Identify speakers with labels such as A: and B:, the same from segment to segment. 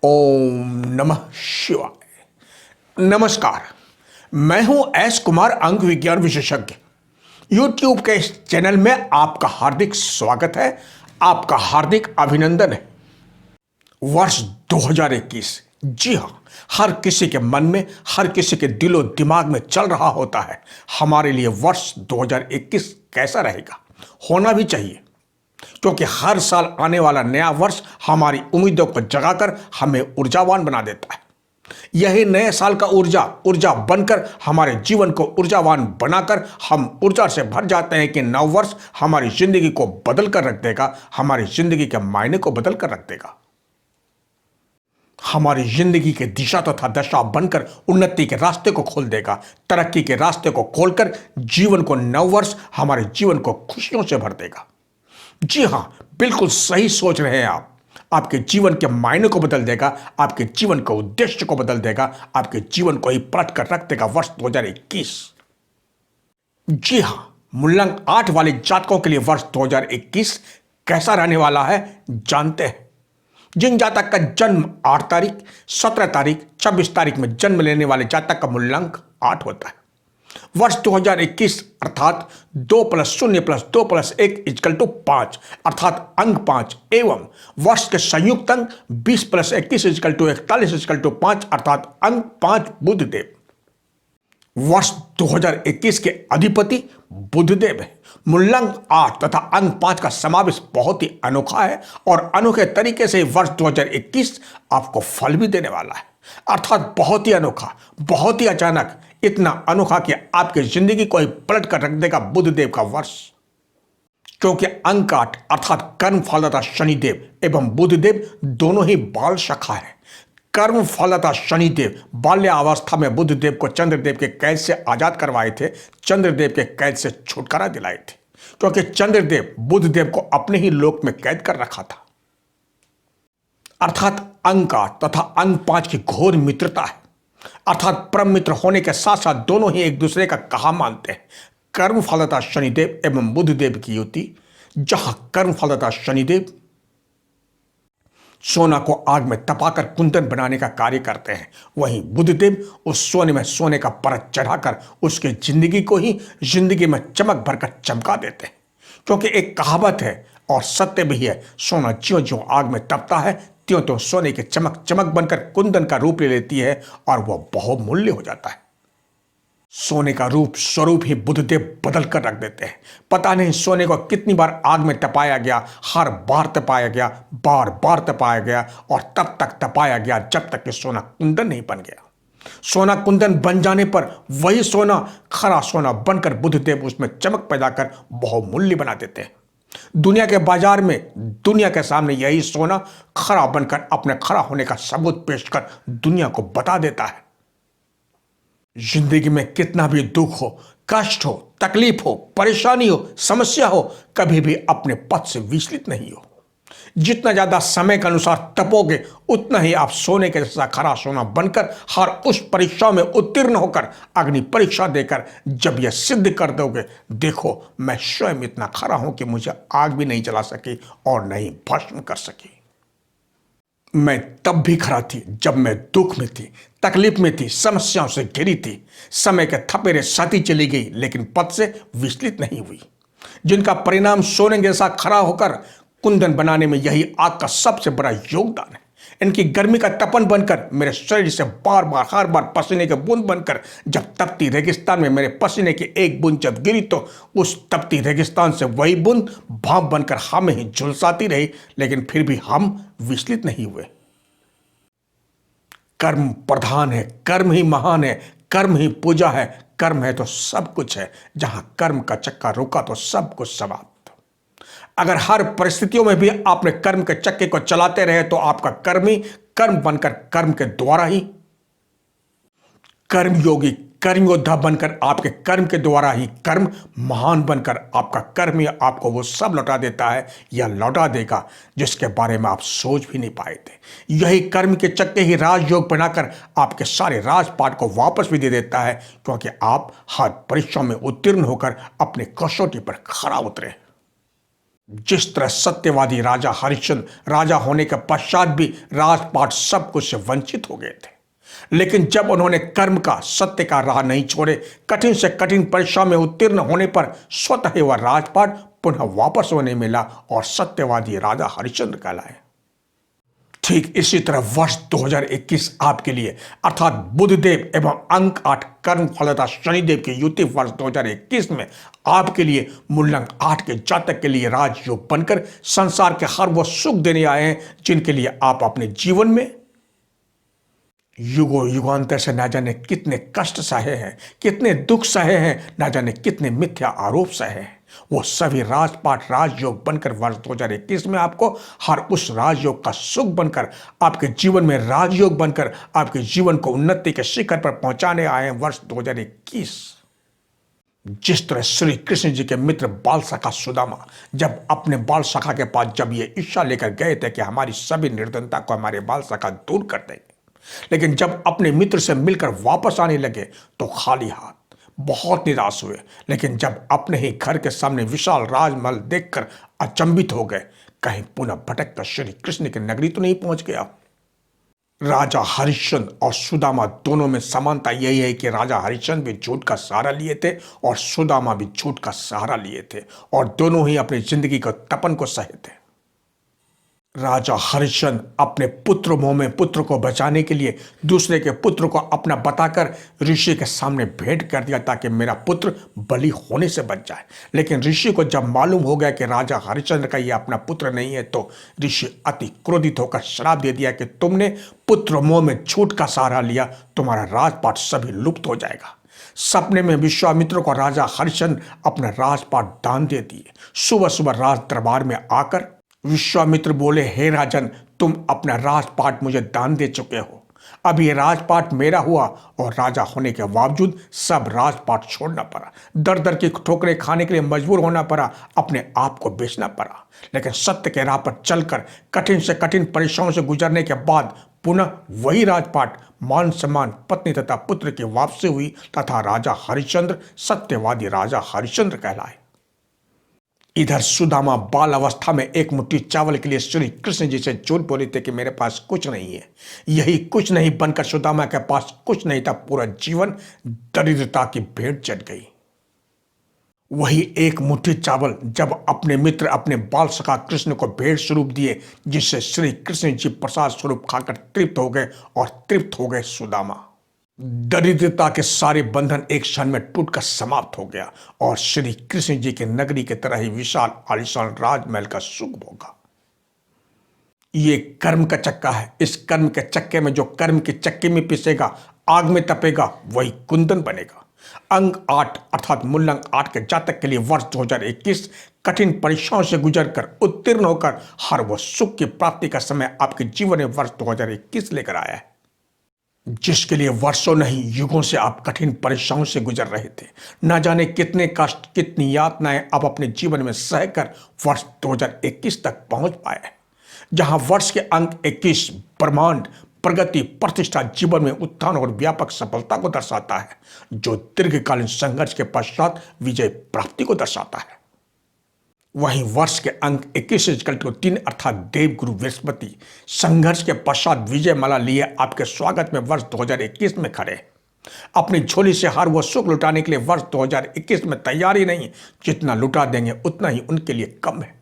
A: ओम नमः शिवाय। नमस्कार, मैं हूं एस कुमार, अंक विज्ञान विशेषज्ञ। यूट्यूब के इस चैनल में आपका हार्दिक स्वागत है, आपका हार्दिक अभिनंदन है। वर्ष 2021, जी हाँ, हर किसी के मन में, हर किसी के दिलो दिमाग में चल रहा होता है हमारे लिए वर्ष 2021 कैसा रहेगा। होना भी चाहिए, क्योंकि हर साल आने वाला नया वर्ष हमारी उम्मीदों को जगाकर हमें ऊर्जावान बना देता है। यही नए साल का ऊर्जा बनकर हमारे जीवन को ऊर्जावान बनाकर हम ऊर्जा से भर जाते हैं कि नव वर्ष हमारी जिंदगी को बदल कर रख देगा, हमारी जिंदगी के मायने को बदल कर रख देगा, हमारी जिंदगी के दिशा तथा दशा बनकर उन्नति के रास्ते को खोल देगा, तरक्की के रास्ते को खोलकर जीवन को नव वर्ष हमारे जीवन को खुशियों से भर देगा। जी हां, बिल्कुल सही सोच रहे हैं आप। आपके जीवन के मायने को बदल देगा, आपके जीवन के उद्देश्य को बदल देगा, आपके जीवन को ही पलट कर रख देगा वर्ष 2021। जी हां, मूलांक 8 वाले जातकों के लिए वर्ष 2021 कैसा रहने वाला है जानते हैं। जिन जातक का जन्म 8 तारीख, 17 तारीख, 26 तारीख में जन्म लेने वाले जातक का मूलांक 8 होता है। वर्ष 2021 अर्थात 2 + 0 + 2 + 1 = 5 अर्थात अंक 5 एवं वर्ष के संयुक्त अंक 20 + 21 = 41 = 5 अर्थात अंक 5 बुधदेव। वर्ष 2021 के अधिपति बुधदेव है। मूलांक 8 तथा अंक 5 का समावेश बहुत ही अनोखा है और अनोखे तरीके से वर्ष 2021 आपको फल भी देने वाला है, अर्थात बहुत ही अनोखा, बहुत ही अचानक, इतना अनोखा कि आपकी जिंदगी को ही पलट कर रख देगा बुधदेव का वर्ष। क्योंकि अंक 8 अर्थात कर्म फलदाता शनिदेव एवं बुधदेव दोनों ही बाल शाखा है। कर्म फलदाता शनिदेव बाल्यावस्था में बुधदेव को चंद्रदेव के कैद से आजाद करवाए थे, चंद्रदेव के कैद से छुटकारा दिलाए थे, क्योंकि चंद्रदेव बुधदेव को अपने ही लोक में कैद कर रखा था। अर्थात अंक 8 तथा अंक 5 की घोर मित्रता है, अर्थात परम मित्र होने के साथ साथ दोनों ही एक दूसरे का कहा मानते हैं। कर्म फलदाता शनिदेव एवं बुधदेव की युति, जहां कर्म फलदाता शनिदेव सोना को आग में तपाकर कुंदन बनाने का कार्य करते हैं, वहीं बुधदेव उस सोने में सोने का परत चढ़ाकर उसकी जिंदगी को ही जिंदगी में चमक भरकर चमका देते हैं। क्योंकि एक कहावत है और सत्य भी है, सोना ज्यों ज्यों आग में तपता है त्यों त्यों सोने की चमक चमक बनकर कुंदन का रूप ले लेती है और वह बहुमूल्य हो जाता है। सोने का रूप स्वरूप ही बुधदेव बदल कर रख देते हैं। पता नहीं सोने को कितनी बार आग में तपाया गया, हर बार तपाया गया, बार बार तपाया गया और तब तक तपाया गया जब तक कि सोना कुंदन नहीं बन गया। सोना कुंदन बन जाने पर वही सोना खरा सोना बनकर बुधदेव उसमें चमक पैदा कर बहुमूल्य बना देते हैं। दुनिया के बाजार में, दुनिया के सामने यही सोना खरा बनकर अपने खरा होने का सबूत पेश कर दुनिया को बता देता है। जिंदगी में कितना भी दुख हो, कष्ट हो, तकलीफ हो, परेशानी हो, समस्या हो, कभी भी अपने पथ से विचलित नहीं हो। जितना ज्यादा समय के अनुसार तपोगे उतना ही आप सोने के जैसा खरा सोना बनकर हर उस परीक्षा में उत्तीर्ण होकर अग्नि परीक्षा देकर जब यह सिद्ध कर दोगे, देखो मैं स्वयं इतना खरा हूं कि मुझे आग भी नहीं जला सकी और नहीं भस्म कर सकी। मैं तब भी खरा थी जब मैं दुख में थी, तकलीफ में थी, समस्याओं से घिरी थी। समय के थपेरे साथी चली गई लेकिन पथ से विचलित नहीं हुई। जिनका परिणाम सोने जैसा खरा होकर कुंदन बनाने में यही आग का सबसे बड़ा योगदान है। इनकी गर्मी का तपन बनकर मेरे शरीर से बार बार हर बार पसीने के बूंद बनकर जब तपती रेगिस्तान में मेरे पसीने की एक बूंद जब गिरी तो उस तपती रेगिस्तान से वही बूंद भाप बनकर हमें ही झुलसाती रही, लेकिन फिर भी हम विचलित नहीं हुए। कर्म प्रधान है, कर्म ही महान है, कर्म ही पूजा है, कर्म है तो सब कुछ है। जहां कर्म का चक्का रुका तो सब कुछ समाप्त। अगर हर परिस्थितियों में भी आपने कर्म के चक्के को चलाते रहे तो आपका कर्म ही कर्म बनकर कर्म के द्वारा ही कर्मयोगी, कर्म योद्धा बनकर आपके कर्म के द्वारा ही कर्म महान बनकर आपका कर्म ही आपको वो सब लौटा देता है या लौटा देगा जिसके बारे में आप सोच भी नहीं पाए थे। यही कर्म के चक्के ही राजयोग बनाकर आपके सारे राजपाट को वापस भी दे देता है, क्योंकि आप हर परीक्षा में उत्तीर्ण होकर अपने कसौटी पर खरा उतरे। जिस तरह सत्यवादी राजा हरिश्चंद्र राजा होने के पश्चात भी राजपाट सब कुछ से वंचित हो गए थे, लेकिन जब उन्होंने कर्म का सत्य का राह नहीं छोड़े, कठिन से कठिन परीक्षा में उत्तीर्ण होने पर स्वतः ही वह राजपाट पुनः वापस उन्हें मिला और सत्यवादी राजा हरिश्चंद्र कहलाए। ठीक इसी तरह वर्ष 2021 आपके लिए अर्थात बुधदेव एवं अंक 8 कर्म फलदा शनिदेव की युति वर्ष 2021 में आपके लिए मूलंक 8 के जातक के लिए राजयोग बनकर संसार के हर वो सुख देने आए हैं जिनके लिए आप अपने जीवन में युगों युगांतर से ना जाने कितने कष्ट सहे हैं, कितने दुख सहे हैं, ना जाने कितने मिथ्या आरोप सहे हैं। वो सभी राजपाट राजयोग बनकर वर्ष 2021 में आपको हर उस राजयोग का सुख बनकर आपके जीवन में राजयोग बनकर आपके जीवन को उन्नति के शिखर पर पहुंचाने आए हैं वर्ष 2021। जिस तरह श्री कृष्ण जी के मित्र बाल सखा सुदामा जब अपने बाल सखा के पास जब ये इच्छा लेकर गए थे कि हमारी सभी निर्धनता को हमारे बाल सखा दूर कर देंगे, लेकिन जब अपने मित्र से मिलकर वापस आने लगे तो खाली हाथ, बहुत निराश हुए। लेकिन जब अपने ही घर के सामने विशाल राजमहल देखकर अचंभित हो गए, कहीं पुनः भटक कर श्री कृष्ण की नगरी तो नहीं पहुंच गया। राजा हरिश्चंद्र और सुदामा दोनों में समानता यही है कि राजा हरिश्चंद्र भी झूठ का सहारा लिए थे और सुदामा भी झूठ का सहारा लिए थे और दोनों ही अपनी जिंदगी को तपन को सहे थे। राजा हरिश्चंद्र अपने पुत्र मोह में पुत्र को बचाने के लिए दूसरे के पुत्र को अपना बताकर ऋषि के सामने भेंट कर दिया ताकि मेरा पुत्र बलि होने से बच जाए। लेकिन ऋषि को जब मालूम हो गया कि राजा हरिश्चंद्र का ये अपना पुत्र नहीं है तो ऋषि अति क्रोधित होकर श्राप दे दिया कि तुमने पुत्र मोह में झूठ का सहारा लिया, तुम्हारा राजपाट सभी लुप्त हो जाएगा। सपने में विश्वामित्र को राजा हरिश्चंद्र अपना राजपाट दान दे दिए। सुबह सुबह राज दरबार में आकर विश्वामित्र बोले, हे राजन, तुम अपना राजपाट मुझे दान दे चुके हो, अब ये राजपाट मेरा हुआ। और राजा होने के बावजूद सब राजपाट छोड़ना पड़ा, दर दर की ठोकरें खाने के लिए मजबूर होना पड़ा, अपने आप को बेचना पड़ा। लेकिन सत्य के राह पर चलकर कठिन से कठिन परीक्षाओं से गुजरने के बाद पुनः वही राजपाट मान सम्मान पत्नी तथा पुत्र की वापसी हुई तथा राजा हरिश्चंद्र सत्यवादी राजा हरिश्चंद्र कहलाए। इधर सुदामा बाल अवस्था में एक मुट्ठी चावल के लिए श्री कृष्ण जी से झूठ बोले थे कि मेरे पास कुछ नहीं है। यही कुछ नहीं बनकर सुदामा के पास कुछ नहीं था, पूरा जीवन दरिद्रता की भेंट चढ़ गई। वही एक मुट्ठी चावल जब अपने मित्र अपने बाल सखा कृष्ण को भेंट स्वरूप दिए, जिससे श्री कृष्ण जी प्रसाद स्वरूप खाकर तृप्त हो गए और तृप्त हो गए सुदामा। दरिद्रता के सारे बंधन एक क्षण में टूटकर समाप्त हो गया और श्री कृष्ण जी की नगरी की तरह ही विशाल आलीशान राजमहल का सुख भोगा। ये कर्म का चक्का है। इस कर्म के चक्के में जो कर्म की चक्की में पिसेगा, आग में तपेगा, वही कुंदन बनेगा। अंक 8 अर्थात मूलंक 8 के जातक के लिए वर्ष 2021 कठिन परीक्षाओं से गुजरकर उत्तीर्ण होकर हर वो सुख की प्राप्ति का समय आपके जीवन में वर्ष 2021 लेकर आया है, जिसके लिए वर्षों नहीं युगों से आप कठिन परीक्षाओं से गुजर रहे थे। न जाने कितने कष्ट, कितनी यातनाएं आप अपने जीवन में सहकर वर्ष 2021 तक पहुंच पाए, जहां वर्ष के अंक 21 ब्रह्मांड प्रगति प्रतिष्ठा जीवन में उत्थान और व्यापक सफलता को दर्शाता है, जो दीर्घकालीन संघर्ष के पश्चात विजय प्राप्ति को दर्शाता है। वहीं वर्ष के अंक 21 से 3 अर्थात देव गुरु बृहस्पति संघर्ष के पश्चात विजय माला लिए आपके स्वागत में वर्ष 2021 में खड़े। अपनी झोली से हर वो सुख लुटाने के लिए वर्ष 2021 में तैयार ही नहीं, जितना लुटा देंगे उतना ही उनके लिए कम है।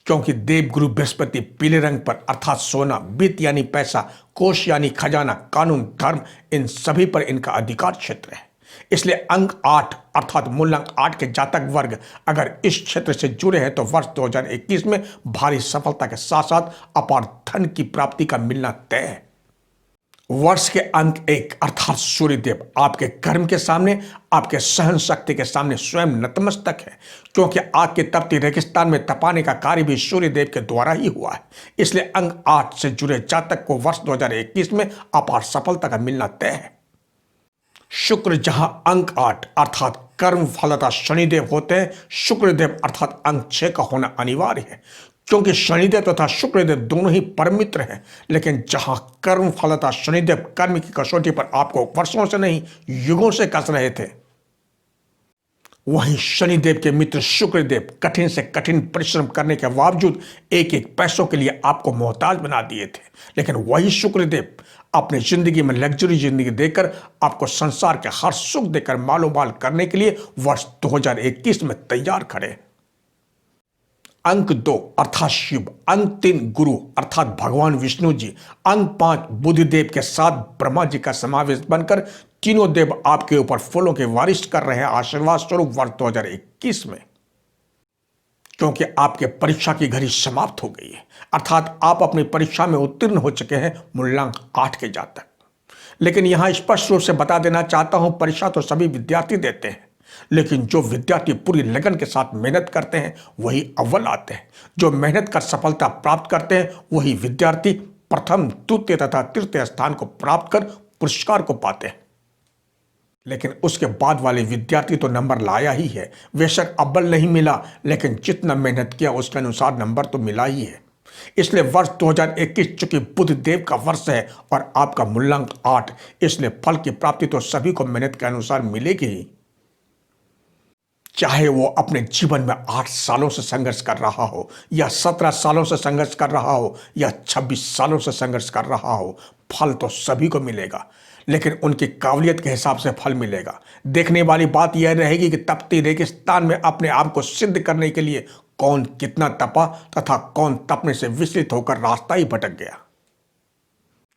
A: क्योंकि देव गुरु बृहस्पति पीले रंग पर अर्थात सोना, वित्त यानी पैसा, कोष यानी खजाना, कानून, धर्म, इन सभी पर इनका अधिकार क्षेत्र है। इसलिए अंक 8 अर्थात मूलंक 8 के जातक वर्ग अगर इस क्षेत्र से जुड़े हैं तो वर्ष 2021 में भारी सफलता के साथ साथ अपार धन की प्राप्ति का मिलना तय है। वर्ष के अंक 1 अर्थात सूर्यदेव आपके कर्म के सामने, आपके सहन शक्ति के सामने स्वयं नतमस्तक है, क्योंकि आग के तपती रेगिस्तान में तपाने का कार्य भी सूर्यदेव के द्वारा ही हुआ है। इसलिए अंक 8 से जुड़े जातक को वर्ष 2021 में अपार सफलता का मिलना तय है। शुक्र जहां अंक 8 अर्थात कर्म फलता शनिदेव होते हैं, शुक्रदेव अर्थात अंक 6 का होना अनिवार्य है, क्योंकि शनिदेव तथा शुक्रदेव दोनों ही परम मित्र हैं। लेकिन जहां कर्म फलता शनिदेव कर्म की कसौटी पर आपको वर्षों से नहीं युगों से कस रहे थे, वहीं शनिदेव के मित्र शुक्रदेव कठिन से कठिन परिश्रम करने के बावजूद एक एक पैसों के लिए आपको मोहताज बना दिए थे, लेकिन वही शुक्रदेव अपनी जिंदगी में लग्जरी जिंदगी देकर आपको संसार के हर सुख देकर मालो माल करने के लिए वर्ष 2021 में तैयार खड़े। अंक 2 अर्थात शिव, अंक 3 गुरु अर्थात भगवान विष्णु जी, अंक 5 बुद्धदेव के साथ ब्रह्मा जी का समावेश बनकर तीनों देव आपके ऊपर फूलों की बारिश कर रहे हैं आशीर्वाद स्वरूप वर्ष 2021 में। क्योंकि आपके परीक्षा की घड़ी समाप्त हो गई है, अर्थात आप अपनी परीक्षा में उत्तीर्ण हो चुके हैं मूल्यांक 8 के जातक। लेकिन यहां स्पष्ट रूप से बता देना चाहता हूं, परीक्षा तो सभी विद्यार्थी देते हैं, लेकिन जो विद्यार्थी पूरी लगन के साथ मेहनत करते हैं वही अव्वल आते हैं। जो मेहनत कर सफलता प्राप्त करते हैं वही विद्यार्थी प्रथम, द्वितीय तथा तृतीय स्थान को प्राप्त कर पुरस्कार को पाते हैं। लेकिन उसके बाद वाले विद्यार्थी तो नंबर लाया ही है, बेशक अव्वल नहीं मिला, लेकिन जितना मेहनत किया उसके अनुसार नंबर तो मिला ही है। इसलिए वर्ष 2021 चूंकि बुध देव का वर्ष है और आपका मूल्यांक 8, इसलिए फल की प्राप्ति तो सभी को मेहनत के अनुसार मिलेगी ही। चाहे वो अपने जीवन में 8 सालों से संघर्ष कर रहा हो, या 17 सालों से संघर्ष कर रहा हो, या 26 सालों से संघर्ष कर रहा हो, फल तो सभी को मिलेगा, लेकिन उनकी काबिलियत के हिसाब से फल मिलेगा। देखने वाली बात यह रहेगी कि तपती रेगिस्तान में अपने आप को सिद्ध करने के लिए कौन कितना तपा तथा कौन तपने से विचलित होकर रास्ता ही भटक गया।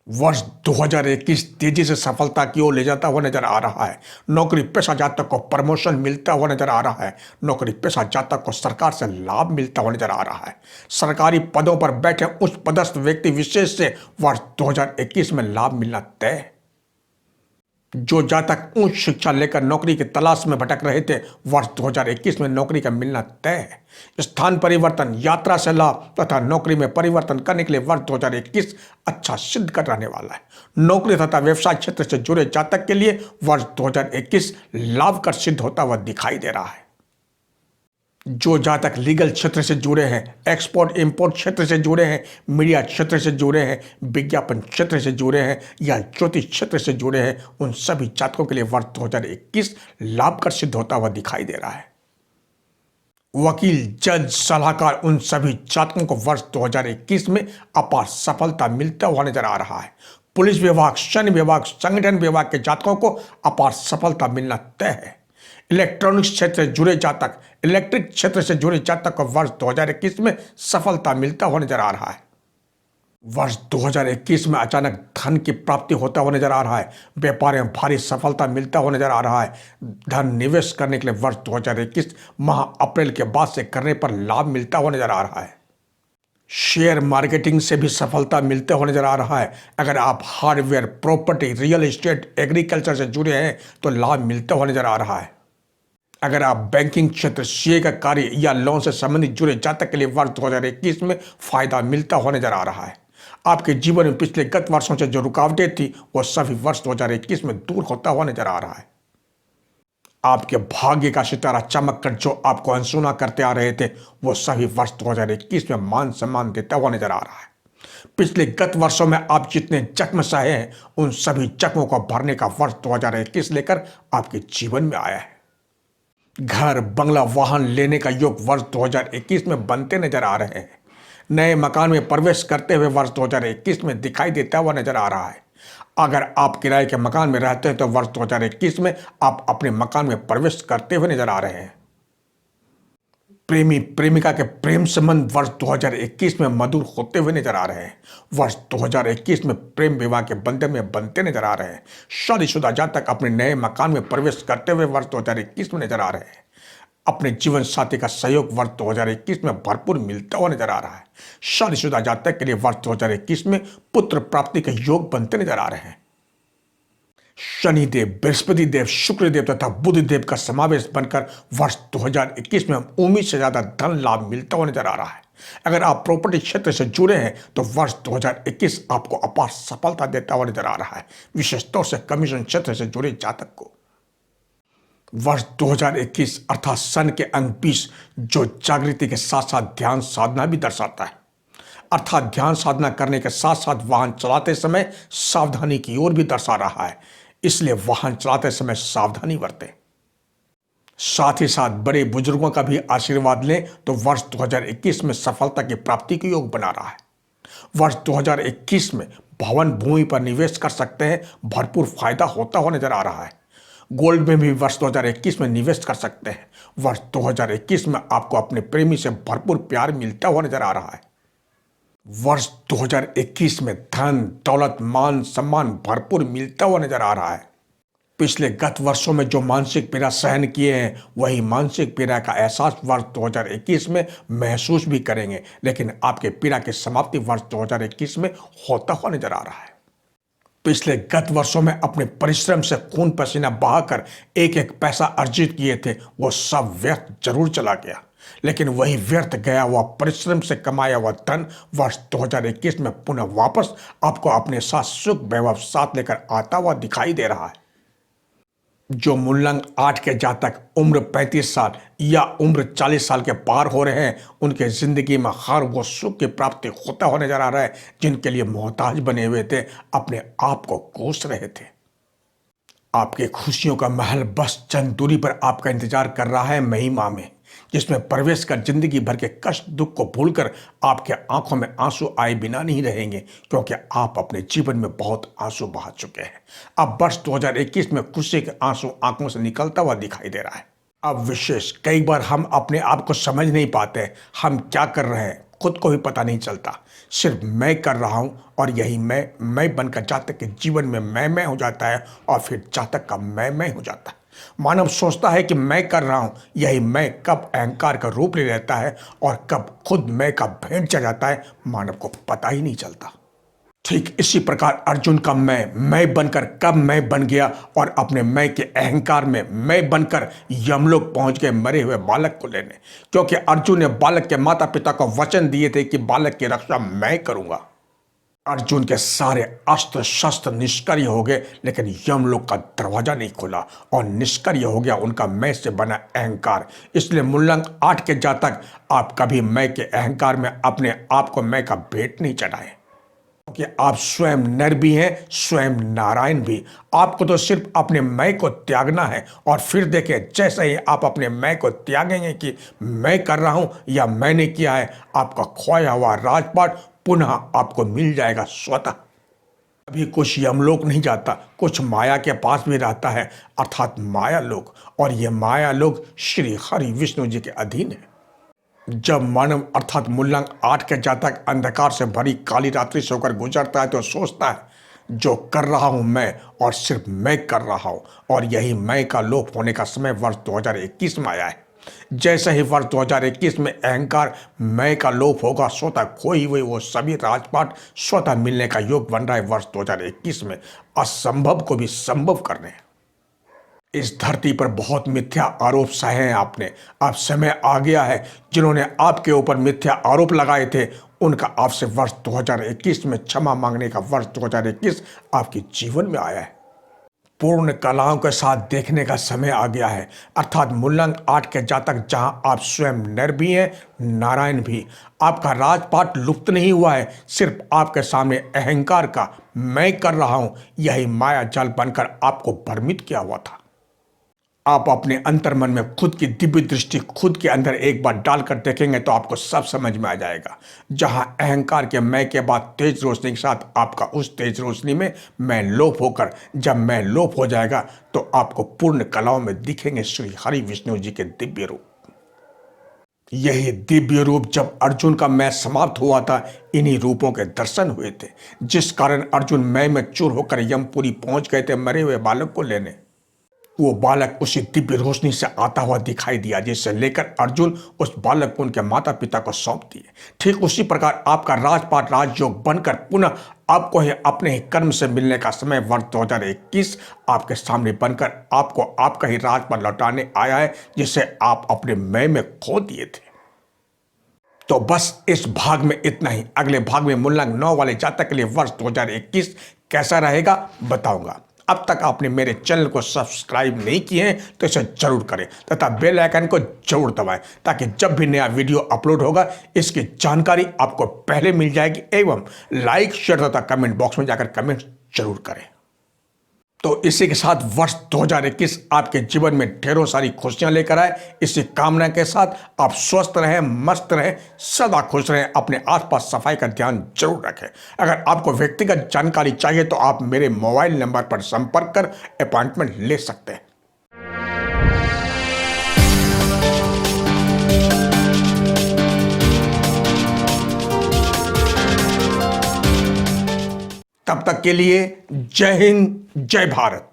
A: वर्ष 2021 तेजी से सफलता की ओर ले जाता हुआ नजर आ रहा है। नौकरी पेशा जातक को प्रमोशन मिलता हुआ नजर आ रहा है। नौकरी पेशा जातक को सरकार से लाभ मिलता हुआ नजर आ रहा है। सरकारी पदों पर बैठे उच्च पदस्थ व्यक्ति विशेष से वर्ष 2021 में लाभ मिलना तय है। जो जातक उच्च शिक्षा लेकर नौकरी की तलाश में भटक रहे थे, वर्ष 2021 में नौकरी का मिलना तय है। स्थान परिवर्तन, यात्रा से लाभ तथा नौकरी में परिवर्तन करने के लिए वर्ष 2021 अच्छा सिद्ध कर रहने वाला है। नौकरी तथा व्यवसाय क्षेत्र से जुड़े जातक के लिए वर्ष 2021 लाभकर सिद्ध होता हुआ दिखाई दे रहा है। जो जातक लीगल क्षेत्र से जुड़े हैं, एक्सपोर्ट इंपोर्ट क्षेत्र से जुड़े हैं, मीडिया क्षेत्र से जुड़े हैं, विज्ञापन क्षेत्र से जुड़े हैं या ज्योतिष क्षेत्र से जुड़े हैं, उन सभी जातकों के लिए वर्ष 2021 लाभकर सिद्ध होता हुआ दिखाई दे रहा है। वकील, जज, सलाहकार, उन सभी जातकों को वर्ष 2021 में अपार सफलता मिलता हुआ नजर आ रहा है। पुलिस विभाग, सैन्य विभाग, संगठन विभाग के जातकों को अपार सफलता मिलना तय है। इलेक्ट्रॉनिक्स क्षेत्र से जुड़े जातक, इलेक्ट्रिक क्षेत्र से जुड़े जातक को वर्ष 2021 में सफलता मिलता हुआ नजर आ रहा है। वर्ष 2021 में अचानक धन की प्राप्ति होता हुआ नजर आ रहा है। व्यापार में भारी सफलता मिलता हुआ नजर आ रहा है। धन निवेश करने के लिए वर्ष 2021 माह अप्रैल के बाद से करने पर लाभ मिलता हुआ नजर आ रहा है। शेयर मार्केटिंग से भी सफलता मिलते हुए नजर आ रहा है। अगर आप hardware, property, real estate, agriculture से जुड़े हैं तो लाभ मिलता हुआ नजर आ रहा है। अगर आप बैंकिंग क्षेत्र, सीए का कार्य या लोन से संबंधित जुड़े जातक के लिए वर्ष 2021 में फायदा मिलता हुआ नजर आ रहा है। आपके जीवन में पिछले गत वर्षों से जो रुकावटें थी वो सभी वर्ष 2021 में दूर होता हुआ नजर आ रहा है। आपके भाग्य का सितारा चमक कर जो आपको अनसुना करते आ रहे थे वो सभी वर्ष 2021 में मान सम्मान देता हुआ नजर आ रहा है। पिछले गत वर्षों में आप जितने जख्म सहे हैं उन सभी जख्मों को भरने का वर्ष 2021 लेकर आपके जीवन में आया है। घर, बंगला, वाहन लेने का योग वर्ष 2021 में बनते नजर आ रहे हैं। नए मकान में प्रवेश करते हुए वर्ष 2021 में दिखाई देता हुआ नजर आ रहा है। अगर आप किराए के मकान में रहते हैं तो वर्ष 2021 में आप अपने मकान में प्रवेश करते हुए नजर आ रहे हैं। प्रेमी प्रेमिका के प्रेम संबंध वर्ष 2021 में मधुर होते हुए नजर आ रहे हैं। वर्ष 2021 में प्रेम विवाह के बंधन में बनते नजर आ रहे हैं। शादीशुदा जातक अपने नए मकान में प्रवेश करते हुए वर्ष 2021 में नजर आ रहे हैं। अपने जीवन साथी का सहयोग वर्ष 2021 में भरपूर मिलता हुआ नजर आ रहा है। शादीशुदा जातक के लिए वर्ष 2021 में पुत्र प्राप्ति के योग बनते नजर आ रहे हैं। शनिदेव, बृहस्पति देव, शुक्रदेव तथा बुध देव का समावेश बनकर वर्ष 2021 में उम्मीद से ज्यादा धन लाभ मिलता हुआ नजर आ रहा है। अगर आप प्रॉपर्टी क्षेत्र से जुड़े हैं तो वर्ष 2021 आपको अपार सफलता देता हुआ नजर आ रहा है, विशेष तौर से कमीशन क्षेत्र से जुड़े जातक को। वर्ष 2021 अर्थात सन के अंक 20 जो जागृति के साथ साथ ध्यान साधना भी दर्शाता है, अर्थात ध्यान साधना करने के साथ साथ वाहन चलाते समय सावधानी की ओर भी दर्शा रहा है। इसलिए वाहन चलाते समय सावधानी बरतें। साथ ही साथ बड़े बुजुर्गों का भी आशीर्वाद लें तो वर्ष 2021 में सफलता की प्राप्ति के योग बना रहा है। वर्ष 2021 में भवन भूमि पर निवेश कर सकते हैं, भरपूर फायदा होता हुआ नजर आ रहा है। गोल्ड में भी वर्ष 2021 में निवेश कर सकते हैं। वर्ष 2021 में आपको अपने प्रेमी से भरपूर प्यार मिलता हुआ नजर आ रहा है। वर्ष 2021 में धन दौलत मान सम्मान भरपूर मिलता हुआ नजर आ रहा है। पिछले गत वर्षों में जो मानसिक पीड़ा सहन किए हैं वही मानसिक पीड़ा का एहसास वर्ष 2021 में महसूस भी करेंगे, लेकिन आपके पीड़ा की समाप्ति वर्ष 2021 में होता हुआ नजर आ रहा है। पिछले गत वर्षों में अपने परिश्रम से खून पसीना बहाकर एक एक पैसा अर्जित किए थे, वो सब व्यर्थ जरूर चला गया, लेकिन वही व्यर्थ गया हुआ परिश्रम से कमाया हुआ धन वर्ष 2021 में पुनः वापस आपको अपने साथ सुख वैभव साथ लेकर आता हुआ दिखाई दे रहा है। जो मूलंग 8 के जातक उम्र 35 साल या उम्र 40 साल के पार हो रहे हैं, उनके जिंदगी में हर वो सुख की प्राप्ति होता हुआ नजर आ रहा है जिनके लिए मोहताज बने हुए थे, अपने आप को कोस रहे थे। आपके खुशियों का महल बस चंद दूरी पर आपका इंतजार कर रहा है मई माह में, जिसमें प्रवेश कर जिंदगी भर के कष्ट दुख को भूलकर आपके आंखों में आंसू आए बिना नहीं रहेंगे, क्योंकि आप अपने जीवन में बहुत आंसू बहा चुके हैं। अब वर्ष 2021 में खुशी के आंसू आंखों से निकलता हुआ दिखाई दे रहा है। अब विशेष कई बार हम अपने आप को समझ नहीं पाते, हम क्या कर रहे हैं खुद को भी पता नहीं चलता। सिर्फ मैं कर रहा हूं और यही मैं बनकर जातक के जीवन में मैं हो जाता है और फिर जातक का मैं हो जाता है। मानव सोचता है कि मैं कर रहा हूं, यही मैं कब अहंकार का रूप ले लेता है और कब खुद मैं का भेंट चढ़ जाता है, मानव को पता ही नहीं चलता। ठीक इसी प्रकार अर्जुन का मैं बनकर कब मैं बन गया और अपने मैं के अहंकार में मैं बनकर यमलोक पहुंच गए मरे हुए बालक को लेने, क्योंकि अर्जुन ने बालक के माता पिता को वचन दिए थे कि बालक की रक्षा मैं करूंगा। अर्जुन के सारे अस्त्र शस्त्र निष्क्रिय हो गए, लेकिन यमलोक का दरवाजा नहीं खुला और निष्क्रिय हो गया उनका मैं से बना अहंकार। इसलिए मूलंग 8 के जातक आप कभी मैं के अहंकार में अपने आप को मैं का भेंट नहीं चढ़ाए, क्योंकि आप स्वयं नर भी हैं, स्वयं नारायण भी। आपको तो सिर्फ अपने मैं को त्यागना है और फिर देखें जैसे ही आप अपने मैं को त्यागेंगे कि मैं कर रहा हूं या मैंने किया है, आपका खोया हुआ राजपाट पुनः आपको मिल जाएगा स्वतः। अभी कुछ यमलोक नहीं जाता, कुछ माया के पास भी रहता है, अर्थात माया लोक, और यह माया लोक श्री हरि विष्णु जी के अधीन है। जब मानव अर्थात मूलंग 8 के जातक अंधकार से भरी काली रात्रि से होकर गुजरता है तो सोचता है जो कर रहा हूं मैं और सिर्फ मैं कर रहा हूं, और यही मैं का लोप होने का समय वर्ष 2021 में आया है। जैसे ही वर्ष 2021 में अहंकार मैं का लोप होगा, स्वतः खोई हुई वो सभी राजपाट स्वतः मिलने का योग बन रहा है वर्ष 2021 में, असंभव को भी संभव करने। इस धरती पर बहुत मिथ्या आरोप सहे हैं आपने, अब समय आ गया है जिन्होंने आपके ऊपर मिथ्या आरोप लगाए थे उनका आपसे वर्ष 2021 में क्षमा मांगने का वर्ष 2021 आपके जीवन में आया है। पूर्ण कलाओं के साथ देखने का समय आ गया है, अर्थात मूलंग 8 के जातक जहां आप स्वयं नर भी हैं नारायण भी। आपका राजपाट लुप्त नहीं हुआ है, सिर्फ आपके सामने अहंकार का मैं कर रहा हूं यही माया जाल बनकर आपको भ्रमित किया हुआ था। आप अपने अंतर्मन में खुद की दिव्य दृष्टि खुद के अंदर एक बार डालकर देखेंगे तो आपको सब समझ में आ जाएगा। जहां अहंकार के मैं के बाद तेज रोशनी के साथ आपका उस तेज रोशनी में मैं लोप होकर जब मैं लोप हो जाएगा तो आपको पूर्ण कलाओं में दिखेंगे श्री हरि विष्णु जी के दिव्य रूप। यही दिव्य रूप जब अर्जुन का मैं समाप्त हुआ था, इन्हीं रूपों के दर्शन हुए थे, जिस कारण अर्जुन मैं में चूर होकर यमपुरी पहुंच गए थे मरे हुए बालक को लेने। वो बालक उसी दिव्य रोशनी से आता हुआ दिखाई दिया, जिससे लेकर अर्जुन उस बालक को उनके माता पिता को सौंप दिए। ठीक उसी प्रकार आपका राजपाट राजयोग बनकर पुनः आपको ही अपने ही कर्म से मिलने का समय वर्ष 2021 आपके सामने बनकर आपको आपका ही राजपाट लौटाने आया है, जिसे आप अपने मैं में खो दिए थे। तो बस इस भाग में इतना ही। अगले भाग में मूलंग 9 वाले जातक के लिए वर्ष 2021 कैसा रहेगा बताऊंगा। अब तक आपने मेरे चैनल को सब्सक्राइब नहीं किए हैं तो इसे जरूर करें तथा बेल आइकन को जरूर दबाएं, ताकि जब भी नया वीडियो अपलोड होगा इसकी जानकारी आपको पहले मिल जाएगी। एवं लाइक शेयर तथा कमेंट बॉक्स में जाकर कमेंट जरूर करें। तो इसी के साथ वर्ष 2021 आपके जीवन में ढेरों सारी खुशियां लेकर आए, इसी कामना के साथ आप स्वस्थ रहें, मस्त रहें, सदा खुश रहें। अपने आसपास सफाई का ध्यान जरूर रखें। अगर आपको व्यक्तिगत जानकारी चाहिए तो आप मेरे मोबाइल नंबर पर संपर्क कर अपॉइंटमेंट ले सकते हैं। तब तक के लिए जय हिंद, जय भारत।